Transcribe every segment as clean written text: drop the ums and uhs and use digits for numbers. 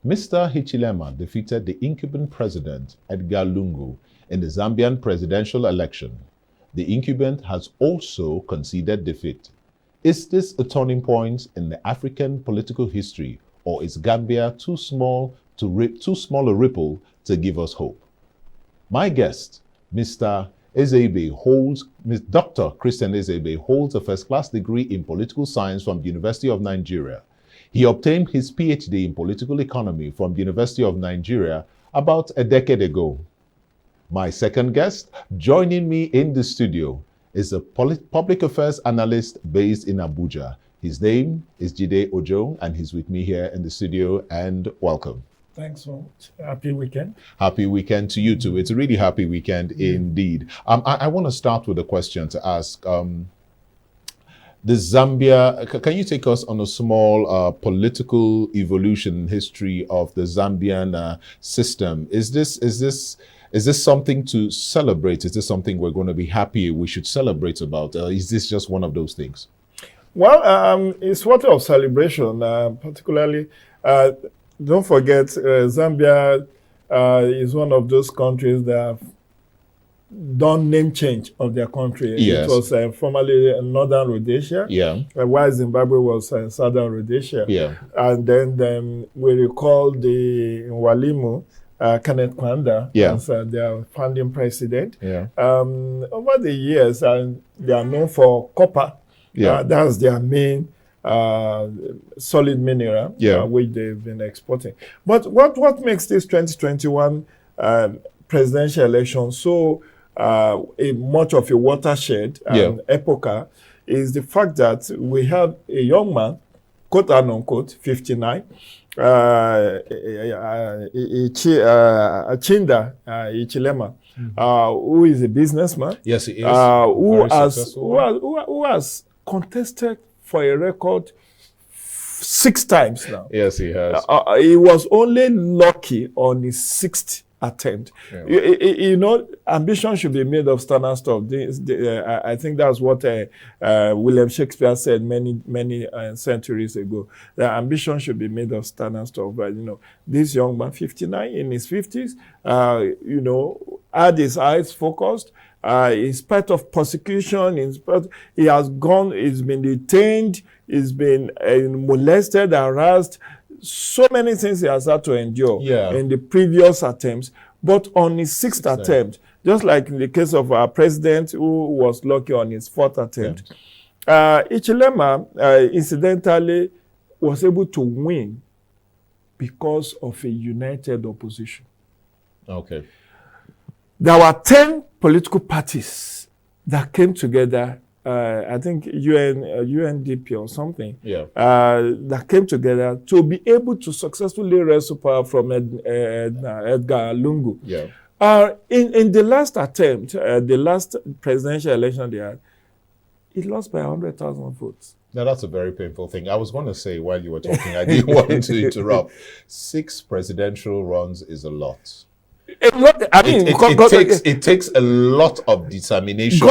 Mr. Hichilema defeated the incumbent president, Edgar Lungu, in the Zambian presidential election. The incumbent has also conceded defeat. Is this a turning point in the African political history, or is Gambia too small a ripple to give us hope? My guest, Mr. Dr. Christian Ezeibe holds a first-class degree in political science from the University of Nigeria. He obtained his Ph.D. in political economy from the University of Nigeria about a decade ago. My second guest, joining me in the studio, is a public affairs analyst based in Abuja. His name is Jide Ojo, and he's with me here in the studio, and welcome. Thanks so much. Happy weekend. Happy weekend to you too. It's a really happy weekend indeed. I want to start with a question to ask. The Zambia, can you take us on a small political evolution history of the Zambian system? Is this something to celebrate? Is this something we're going to be happy we should celebrate about? Is this just one of those things? Well, it's worthy of celebration, particularly. Don't forget, Zambia is one of those countries that have done name change of their country. Yes. It was formerly Northern Rhodesia, while Zimbabwe was Southern Rhodesia. Yeah. And then we recall the Walimu, Kenneth Kwanda, as their founding president. Yeah. Over the years, they are known for copper. That's their main solid mineral, which they've been exporting. But what makes this 2021 presidential election so much of a watershed and epocha is the fact that we have a young man, quote and unquote, 59, Hichilema, who is a businessman. Yes, he is. Who has contested for a record 6 times now. Yes, he has. He was only lucky on his 6th attempt. Yeah. You know, ambition should be made of standard stuff. I think that's what William Shakespeare said many centuries ago. That ambition should be made of standard stuff. But, you know, this young man, 59, in his 50s, you know, had his eyes focused. In spite of persecution, he has gone, he's been detained, he's been molested, harassed. So many things he has had to endure in the previous attempts. But on his 6th attempt, just like in the case of our president who was lucky on his 4th attempt, Hichilema, incidentally, was able to win because of a united opposition. Okay. There were 10 political parties that came together, I think UNDP or something, that came together to be able to successfully wrestle power from Edgar Lungu. Yeah. In the last attempt, the last presidential election they had, he lost by 100,000 votes. Now, that's a very painful thing. I was going to say while you were talking, I didn't want to interrupt. 6 presidential runs is a lot. It takes a lot of determination,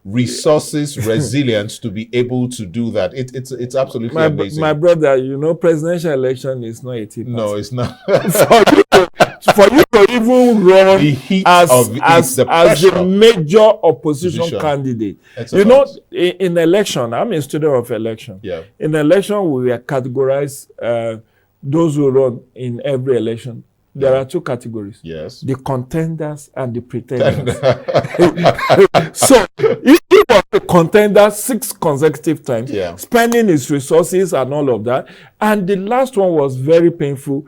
resources, resilience to be able to do that. It's absolutely amazing. My brother, you know, presidential election is not 18. No, it's not. for you to even run as a major opposition candidate. You know, in election, I'm a student of election. Yeah. In election, we are categorized those who run in every election. There are 2 categories. Yes. The contenders and the pretenders. So, if he was a contender 6 consecutive times, spending his resources and all of that, and the last one was very painful,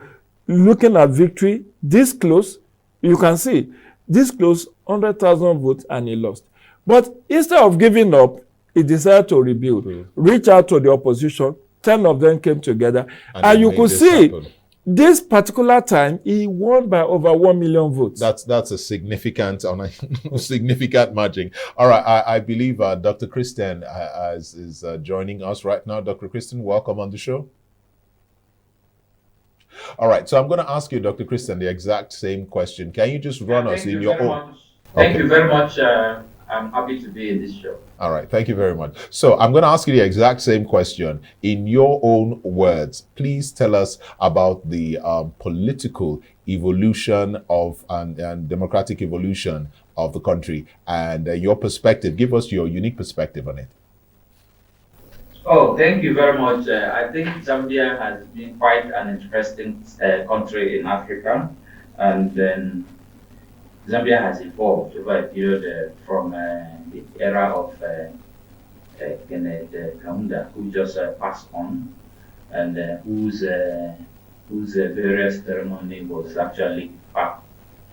looking at victory, this close, you can see, this close, 100,000 votes, and he lost. But instead of giving up, he decided to rebuild, reach out to the opposition. 10 of them came together, and you could see this particular time he won by over 1 million votes. That's a significant margin. All right, I believe Dr. Christian is joining us right now. Dr. Christian, welcome on the show. All right, so I'm going to ask you, Dr. Christian, the exact same question. Can you just run us in your own? Thank you very much, I'm happy to be in this show. All right, thank you very much. So I'm going to ask you the exact same question in your own words. Please tell us about the political evolution of and democratic evolution of the country and your perspective. Give us your unique perspective on it. Oh, thank you very much. I think Zambia has been quite an interesting country in Africa, and then Zambia has evolved over a period from the era of Kenneth Kaunda, who just passed on, and whose various ceremony was actually part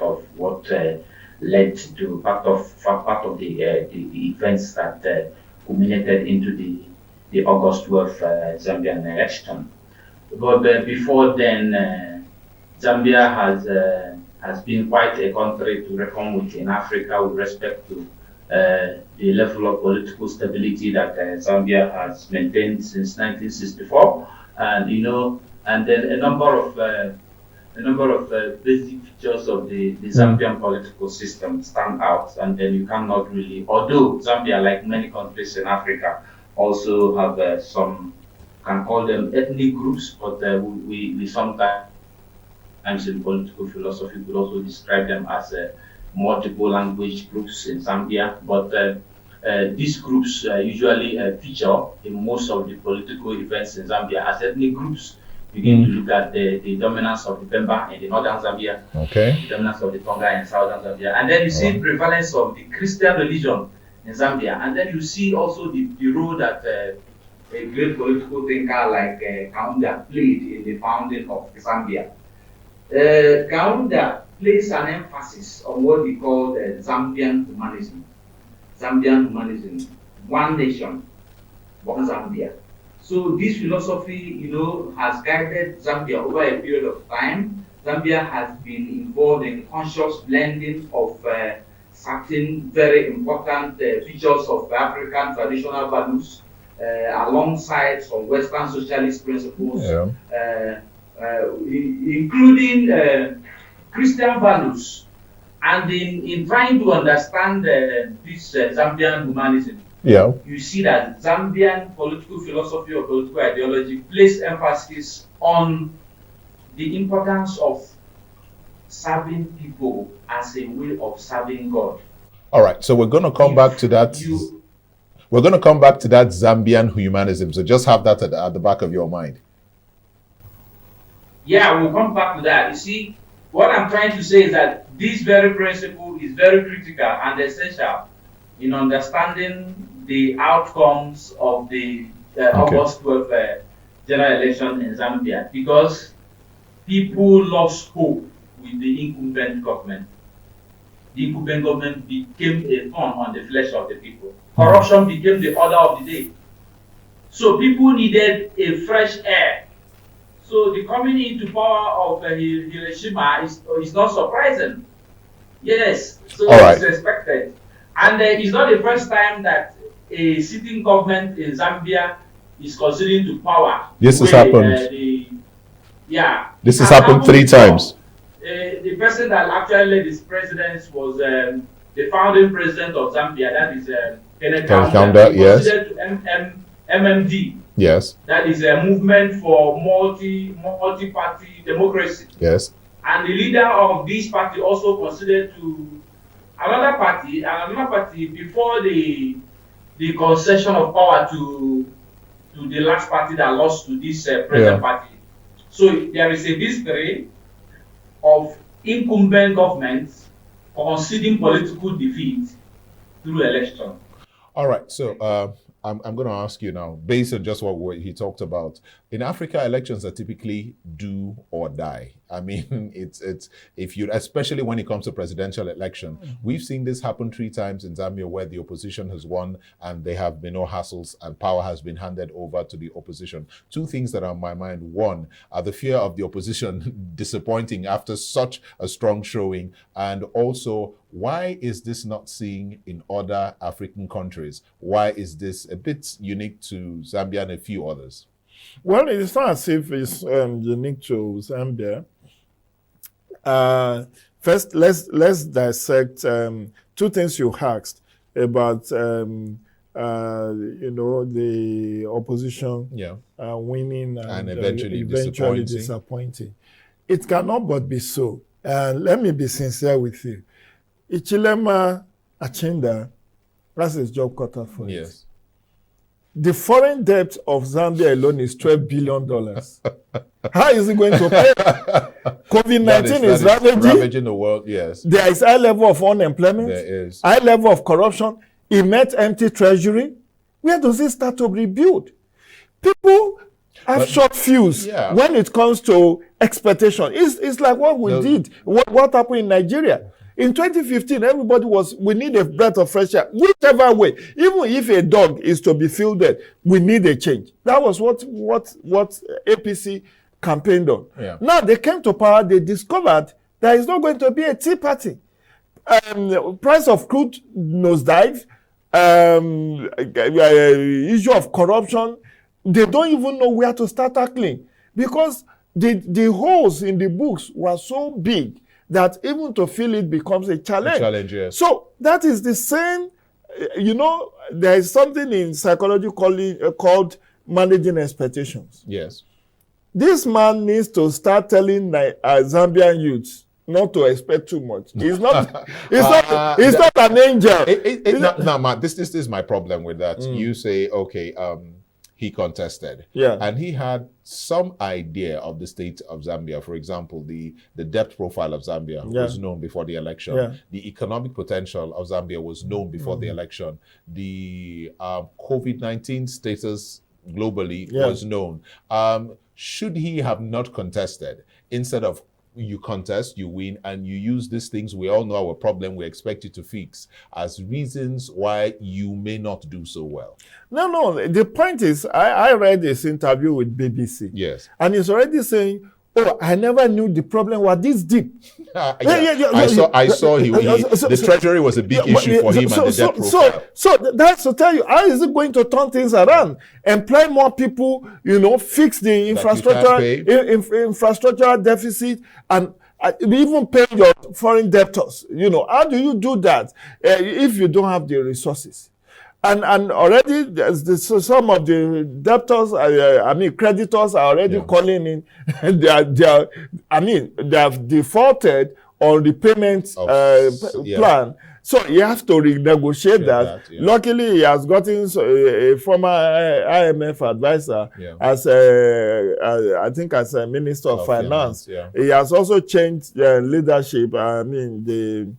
of what led to part of the events that culminated into the August 12th Zambian election. But before then, Zambia has been quite a country to reckon with in Africa with respect to the level of political stability that Zambia has maintained since 1964, and and then a number of basic features of the Zambian political system stand out, and then you cannot really, although Zambia, like many countries in Africa, also have some, can call them ethnic groups, but we sometimes in political philosophy could also describe them as multiple language groups in Zambia. But these groups usually feature in most of the political events in Zambia as ethnic groups. Begin to look at the dominance of the Pemba in the northern Zambia, the dominance of the Tonga in southern Zambia, and then you see prevalence of the Christian religion in Zambia, and then you see also the role that a great political thinker like Kaunda played in the founding of Zambia. Kaunda placed an emphasis on what he called Zambian humanism. Zambian humanism, one nation, one Zambia. So this philosophy, has guided Zambia over a period of time. Zambia has been involved in conscious blending of certain very important features of African traditional values alongside some Western socialist principles, including Christian values. And in trying to understand this Zambian humanism, you see that Zambian political philosophy or political ideology place emphasis on the importance of serving people as a way of serving God. All right, so we're going to come back to that. We're going to come back to that Zambian humanism. So just have that at the back of your mind. Yeah, we'll come back to that. You see, what I'm trying to say is that this very principle is very critical and essential in understanding the outcomes of the August 12th general election in Zambia, because people lost hope with the incumbent government. The incumbent government became a thorn on the flesh of the people. Corruption became the order of the day. So people needed a fresh air. So the coming into power of Hichilema is not surprising. Yes, so it's expected. And it's not the first time that a sitting government in Zambia is considering to power. This has happened. This has happened 3 times. The person that actually led this presidency was the founding president of Zambia, that is Kenneth Kaunda, yes. Considered to MMD. Yes. That is a movement for multi-party democracy. Yes. And the leader of this party also considered to another party before the concession of power to the last party that lost to this present party. So there is a history of incumbent governments conceding political defeat through election. All right, so I'm going to ask you now, based on just what he talked about. In Africa, elections are typically do or die. I mean, it's if you, especially when it comes to presidential election, we've seen this happen 3 times in Zambia where the opposition has won and there have been no hassles and power has been handed over to the opposition. 2 things that are on my mind. One, the fear of the opposition disappointing after such a strong showing, and also, why is this not seen in other African countries? Why is this a bit unique to Zambia and a few others? Well, it's not as if it's unique to Zambia. First, let's dissect 2 things you asked. about the opposition winning and eventually disappointing. It cannot but be so. Let me be sincere with you. Hichilema Achinda, that's his job cut out for it. The foreign debt of Zambia alone is $12 billion. How is he going to pay? COVID-19 is ravaging the world, yes. There is high level of unemployment. There is. High level of corruption. He met empty treasury. Where does he start to rebuild? People have short fuse when it comes to expectation. It's like what we did. What happened in Nigeria? In 2015, everybody we need a breath of fresh air. Whichever way, even if a dog is to be fielded, we need a change. That was what APC campaigned on. Yeah. Now they came to power, they discovered there is not going to be a tea party. Price of crude nosedive, issue of corruption, they don't even know where to start tackling because the holes in the books were so big that even to fill it becomes a challenge. Yes. So that is the same, there is something in psychology called managing expectations. Yes. This man needs to start telling Zambian youths not to expect too much. He's not an angel. This is my problem with that. You say, okay, he contested. Yeah. And he had some idea of the state of Zambia. For example, the debt profile of Zambia was known before the election. Yeah. The economic potential of Zambia was known before the election. The COVID-19 status globally was known. Should he have not contested, instead of you contest, you win, and you use these things we all know our problem, we expect you to fix, as reasons why you may not do so well? No. The point is, I read this interview with BBC. Yes. And he's already saying, I never knew the problem was this deep. I saw the treasury was a big issue for him and the debt profile. So that's to tell you, how is it going to turn things around? Employ more people, fix the infrastructural deficit, and even pay your foreign debtors. How do you do that if you don't have the resources? And already some of the debtors, creditors are already calling in. They have defaulted on the payment plan. So he has to renegotiate that. Luckily, he has gotten a former IMF advisor as a Minister of Finance. He has also changed leadership. The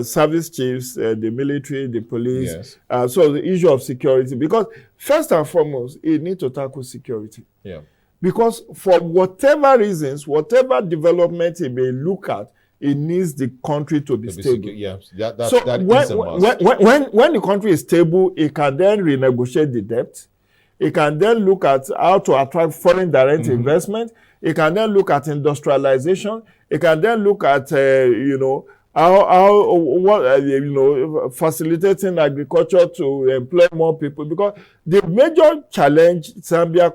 service chiefs, the military, the police. So the issue of security, because first and foremost, you need to tackle security. Yeah. Because for whatever reasons, whatever development he may look at, it needs the country to be stable. So when the country is stable, it can then renegotiate the debt. It can then look at how to attract foreign direct investment. It can then look at industrialization. It can then look at facilitating agriculture to employ more people, because the major challenge Zambia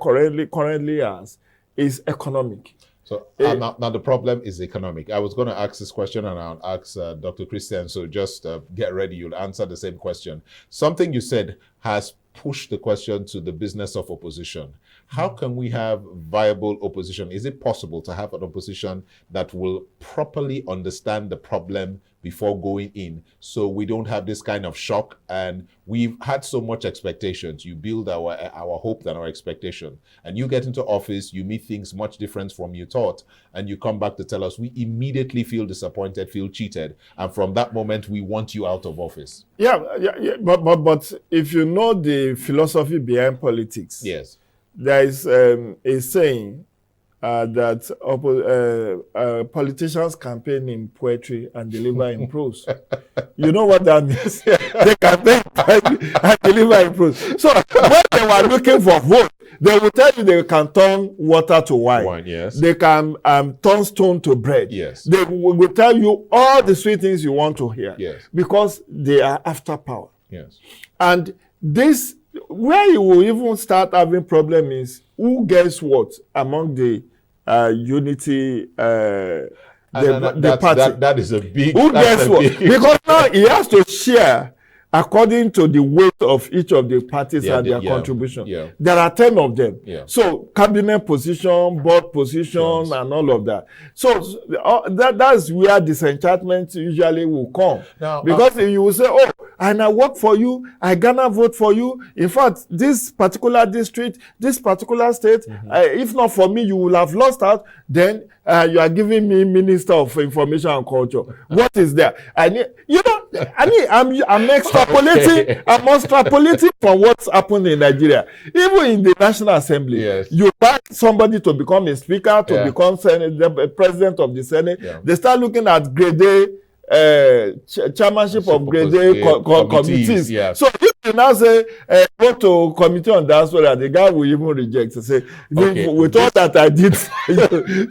currently has is economic. So now the problem is economic. I was going to ask this question and I'll ask Dr. Christian, so just get ready, you'll answer the same question. Something you said has pushed the question to the business of opposition. How can we have viable opposition? Is it possible to have an opposition that will properly understand the problem before going in, so we don't have this kind of shock? And we've had so much expectations. You build our hope and our expectation, and you get into office, you meet things much different from you thought, and you come back to tell us, we immediately feel disappointed, feel cheated, and from that moment we want you out of office. But if you know the philosophy behind politics, yes, there is a saying that politicians campaign in poetry and deliver in prose. You know what that means? They campaign and deliver in prose. So when they were looking for vote, they will tell you they can turn water to wine. Yes. They can turn stone to bread. Yes. They will tell you all the sweet things you want to hear. Yes. Because they are after power. Yes. And this, where you will even start having problem is who gets what among the unity the party. That is a big. Who gets what? Because now he has to share according to the weight of each of the parties and their contribution. There are 10 of them. So cabinet position, board position, and all of that. So that's where disenchantment usually will come. Now, because you will say, oh, and I work for you, I gonna vote for you. In fact, this particular district, this particular state, if not for me, you will have lost out. Then you are giving me Minister of Information and Culture. What is there? I'm extrapolating. Okay. I'm extrapolating from what's happened in Nigeria. Even in the National Assembly, you back somebody to become a speaker, to become the president of the Senate. They start looking at grade A, chairmanship of grade A committees. So if you now say, go to committee on diaspora, the guy will even reject to say, with all that I did,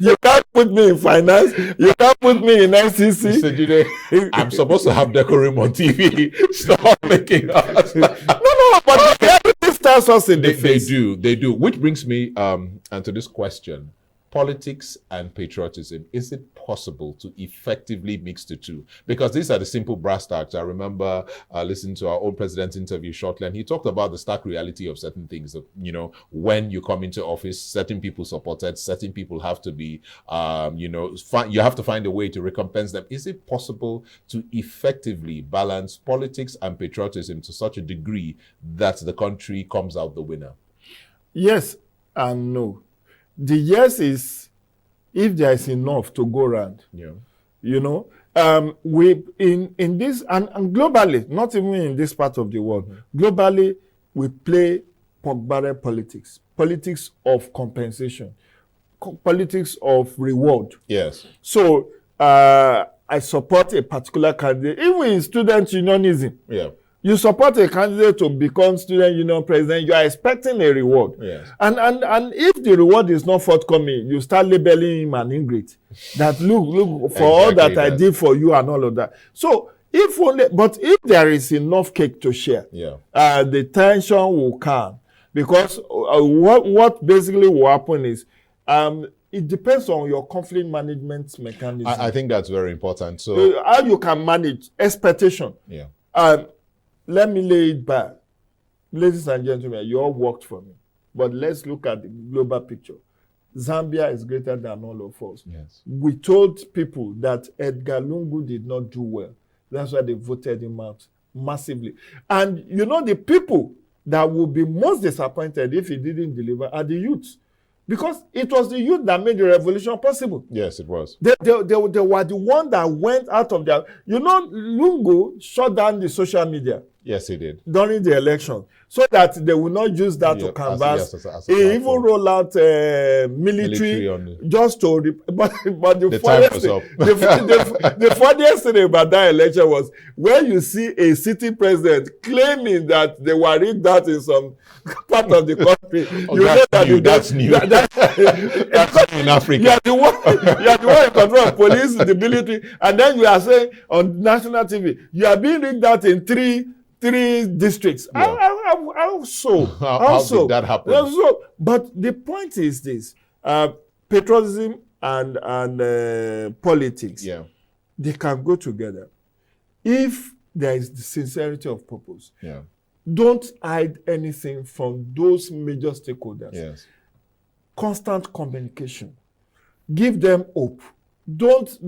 you can't put me in finance, you can't put me in NCC. So, Jide, I'm supposed to have decorum on TV. Stop making us. No, but everything starts us in the face. They do. Which brings me and to this question. Politics and patriotism, is it possible to effectively mix the two? Because these are the simple brass tacks. I remember listening to our own president's interview shortly, and he talked about the stark reality of certain things. When you come into office, certain people supported, certain people have to be, you have to find a way to recompense them. Is it possible to effectively balance politics and patriotism to such a degree that the country comes out the winner? Yes and no. The yes is if there is enough to go around. We in this and globally, not even in this part of the world, globally we play Pogbare politics of compensation, politics of reward. Yes. So I support a particular candidate, even in student unionism. Yeah. You support a candidate to become student union president, you are expecting a reward. Yes. And if the reward is not forthcoming, you start labeling him an ingrate. That look for all that I did for you and all of that. So if there is enough cake to share, the tension will calm. Because what basically will happen is it depends on your conflict management mechanism. I think that's very important. So how you can manage expectation. Let me lay it back. Ladies and gentlemen, you all worked for me. But let's look at the global picture. Zambia is greater than all of us. Yes. We told people that Edgar Lungu did not do well. That's why they voted him out massively. And the people that will be most disappointed if he didn't deliver are the youth. Because it was the youth that made the revolution possible. Yes, it was. They were the one that went out of their... Lungu shut down the social media. Yes, he did. During the election. So that they will not use that to canvass. He even rolled out military just to... But the funniest thing about that election was when you see a city president claiming that they were rigged out in some part of the country. That's new. That's in Africa. You are the one in control of police, the military, and then you are saying on national TV, you are being rigged out in three districts. Yeah. How so? How did that happen? But the point is this: patriotism and politics, they can go together if there is the sincerity of purpose. Yeah. Don't hide anything from those major stakeholders. Yes. Constant communication. Give them hope. Don't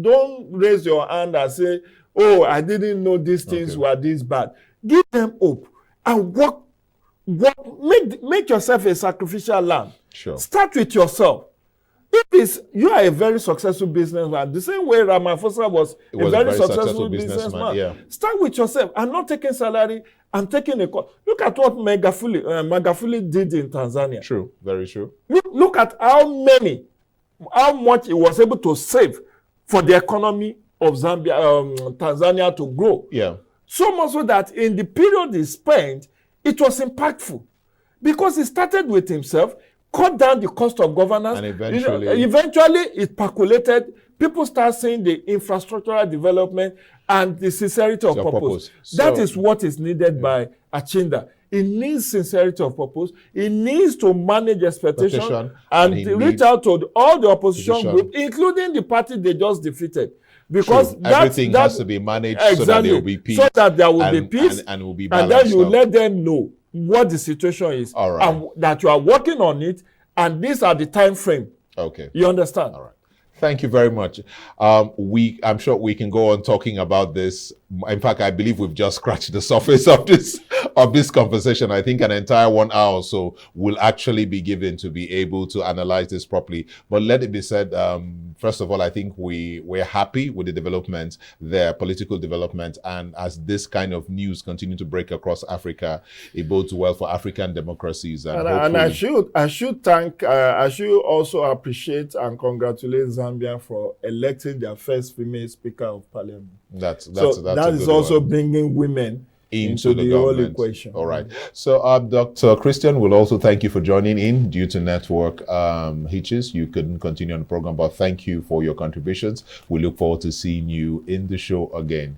raise your hand and say, oh, I didn't know these things were this bad. Give them hope and work. Make yourself a sacrificial lamb. Sure. Start with yourself. If you are a very successful businessman, the same way Ramaphosa was a very successful businessman. Start with yourself and not taking salary and taking a cut. Look at what Magufuli did in Tanzania. True, very true. Look at how much he was able to save for the economy of Tanzania to grow. Yeah. So much so that in the period he spent, it was impactful because he started with himself, cut down the cost of governance, and eventually it percolated. People start seeing the infrastructural development and the sincerity of purpose. That is what is needed by Achinda. It needs sincerity of purpose. It needs to manage expectation and reach out to all the opposition group, including the party they just defeated. Because everything has to be managed so that there will be peace. So that there will be peace, and will be and balanced. then you let them know what the situation is, and that you are working on it, and these are the time frame. Okay. You understand? All right. Thank you very much. I'm sure we can go on talking about this. In fact, I believe we've just scratched the surface of this conversation. I think an entire 1 hour or so will actually be given to be able to analyze this properly. But let it be said, first of all, I think we're happy with the development there, political development, and as this kind of news continue to break across Africa, it bodes well for African democracies. And I should also appreciate and congratulate Zambia for electing their first female speaker of parliament. That is also bringing women into the whole equation. All right. So, Dr. Christian, will also thank you for joining in due to network hitches. You couldn't continue on the program, but thank you for your contributions. We look forward to seeing you in the show again.